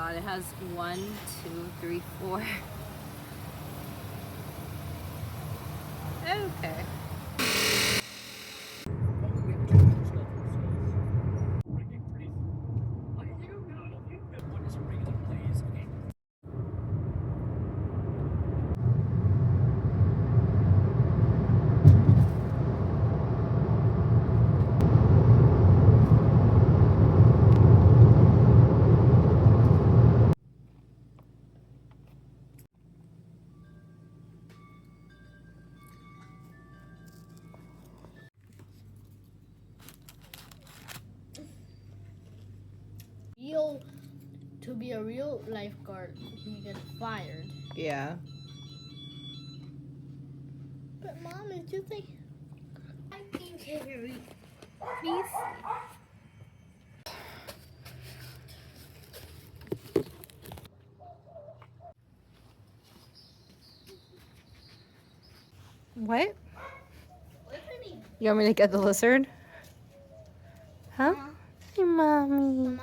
god, it has 1, 2, 3, 4. Okay. To be a real lifeguard, you get fired. Yeah. But Mom, it's just like I can carry. Please. What? You want me to get the lizard? Huh? Hey, Mommy. Mama.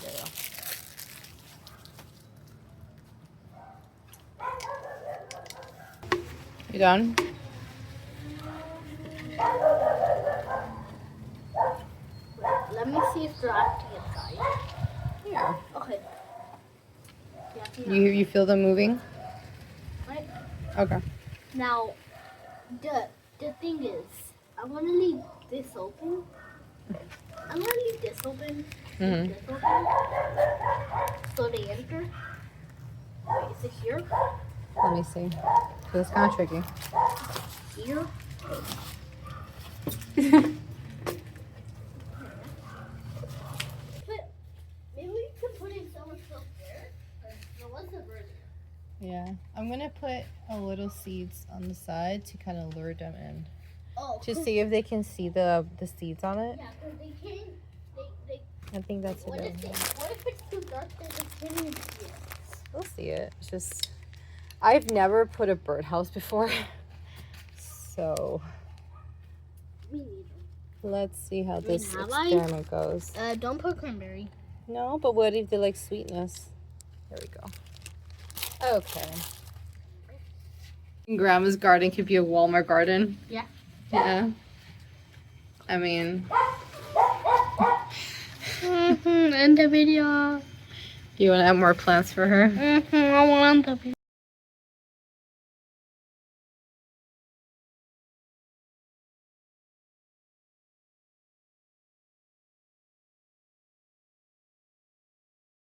There you go. You done? Let me see if they're acting inside. Yeah. Okay. You feel them moving? Right. Okay. Now, the thing is, I want to leave this open. I'm gonna leave this open. Mhm. This open. So they enter. Wait, is it here? Let me see. So it's kind of tricky. Here. But maybe we could put in so much stuff there. No, what's the bird? Yeah. I'm gonna put a little seeds on the side to kind of lure them in. Oh. To see if they can see the seeds on it. Yeah, because they can't. They. I think that's a What good if idea. what if it's too dark that they can't even see it? We'll see it. It's just, I've never put a birdhouse before. So Me neither. let's see how this have experiment goes. Don't put cranberry. No, but what if they like sweetness? There we go. Okay. Grandma's garden could be a Walmart garden. Yeah. Yeah. I mean, End the video. you want to add more plants for her? I want the video.